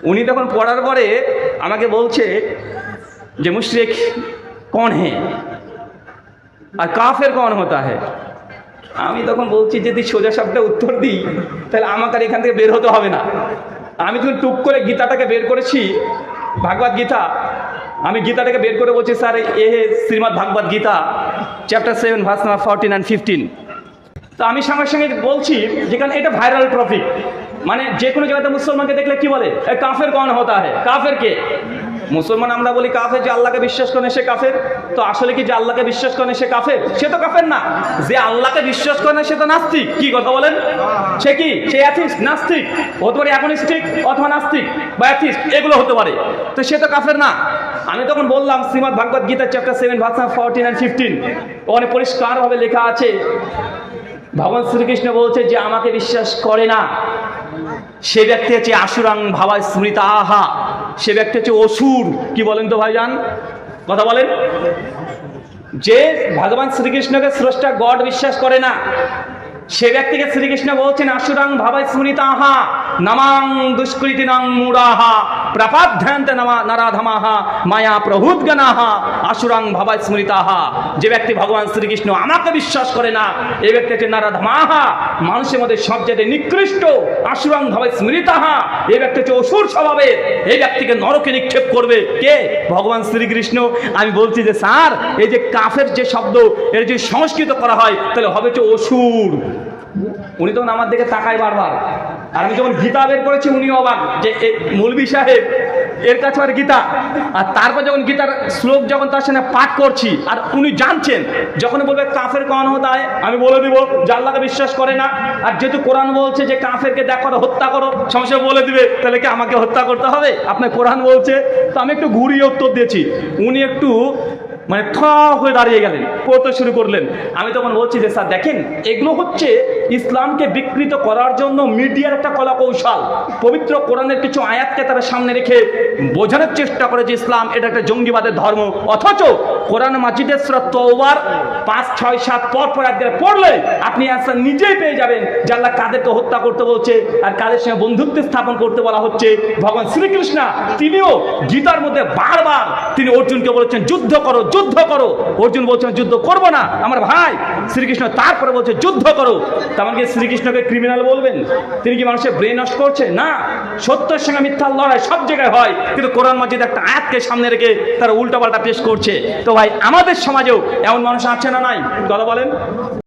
উনি তখন পড়ার পরে আমাকে বলছে যে মুশরিক कौन है আর কাফের कौन होता है। আমি তখন বলছি যদি সোজা শব্দে উত্তর দিই তাহলে আমাকে আর এখান থেকে বের হতে হবে না। আমি যখন টুক করে গীতাটাকে বের করেছি, ভাগবত গীতা, আমি গীতাটাকে বের করে বলছি স্যার এ Shrimad Bhagavad Gita chapter 7 verse number 14 and 15। তো আমি সঙ্গে সঙ্গে বলছি যেখানে এটা ভাইরাল টপিক, মানে যে কোনো জায়গাতে মুসলমানকে দেখলে কি বলে কাফের कौन होता है, কাফের কে? মুসলমান আমরা বলি কাফের, যে আল্লাহকে বিশ্বাস করে সে কাফের। তো আসলে কি যে আল্লাহকে বিশ্বাস করে সে কাফের? সে তো কাফের না। যে আল্লাহকে বিশ্বাস করে না সে তো নাস্তিক। কি কথা বলেন? সে কি? সে অ্যাথিস্ট, নাস্তিক হতে পারে, অ্যাগনস্টিক অথবা নাস্তিক বা অ্যাথিস্ট, এগুলো হতে পারে। তো সে তো কাফের না। আমি তখন বললাম Shrimad Bhagavad Gita chapter 7 verse 14 and 15 ওখানে পরিষ্কারভাবে লেখা আছে, ভগবান শ্রীকৃষ্ণ বলছে যে আমাকে বিশ্বাস করে না সে ব্যক্তি হচ্ছে আসুরাং ভাবা স্মৃতাহা, সে ব্যক্তি হচ্ছে অসুর। কি বলেন তো ভাইজান, কথা বলেন। যে ভগবান শ্রীকৃষ্ণকে স্রষ্টা গড বিশ্বাস করে না সে ব্যক্তিকে শ্রীকৃষ্ণ বলছেন আসুরাং ভাবা স্মৃতাহা নমাং দুষ্কৃতিনাং মূঢ়াহা প্রপাধ্যান্তে নরাধমাহা মায়া প্রভুতগণাহা আসুরাং ভাবা স্মৃতাহা। যে ব্যক্তি ভগবান শ্রীকৃষ্ণ আমাকে বিশ্বাস করে না এই ব্যক্তি হচ্ছে নরাধমাহা, মানুষের মধ্যে সবচেয়ে নিকৃষ্ট। আসুরাং ভাবা স্মৃতাহা, এই ব্যক্তি হচ্ছে অসুর স্বভাবের, এই ব্যক্তিকে নরকে নিক্ষেপ করবে কে? ভগবান শ্রীকৃষ্ণ। আমি বলছি যে স্যার এই যে কাফের যে শব্দ এর যে সংস্কৃত করা হয় তাহলে হবে হচ্ছে অসুর। উনি তখন আমার দিকে তাকায় বারবার, আর আমি যখন গীতা বের করেছি উনি অবাক যে মৌলভী সাহেব এর কাছে আর গীতা। আর তারপর যখন গীতার শ্লোক যখন তার সামনে পাঠ করছি আর উনি জানছেন যখন বলবে কাফের कौन होता है আমি বলে দিব যে আল্লাহকে বিশ্বাস করে না। আর যেহেতু কোরআন বলছে যে কাফেরকে দেখো হত্যা করো, সমস্যা বলে দিবে তাহলে কি আমাকে হত্যা করতে হবে? আপনার কোরআন বলছে। তো আমি একটু ঘুরিয়ে উত্তর দিয়েছি, উনি একটু মানে থ হয়ে দাঁড়িয়ে গেলেন, পড়তে শুরু করলেন। আমি তখন বলছি যে স্যার দেখেন এগুলো হচ্ছে ইসলামকে বিকৃত করার জন্য মিডিয়ার একটা কলা কৌশল। পবিত্র কোরআনের কিছু আয়াতকে তারা সামনে রেখে বোঝানোর চেষ্টা করে যে ইসলাম এটা একটা জঙ্গিবাদের ধর্ম, অথচ কোরআন মাজিদের সূরা তওবার 5, 6, 7 পর একবার পড়লে আপনি অ্যান্সার নিজেই পেয়ে যাবেন যে আল্লাহ কাদেরকে হত্যা করতে বলছে আর কাদের সঙ্গে বন্ধুত্ব স্থাপন করতে বলা হচ্ছে। ভগবান শ্রীকৃষ্ণ তিনিও গীতার মধ্যে বারবার তিনি অর্জুনকে বলেছেন যুদ্ধ করো যুদ্ধ করো। অর্জুন বলছেন যুদ্ধ করব না আমার ভাই। শ্রীকৃষ্ণ তারপরে বলছে যুদ্ধ করো। তেমন কি শ্রীকৃষ্ণকে ক্রিমিনাল বলবেন? তিনি কি মানুষের ব্রেন নষ্ট করছে? না, সত্যের সঙ্গে মিথ্যার লড়াই সব জায়গায় হয়, কিন্তু কোরআন মাজিদ একটা আয়াতকে সামনে রেখে তারা উল্টাপাল্টা পেশ করছে। তো ভাই আমাদের সমাজেও এমন মানুষ আছে না নাই? কথা বলেন।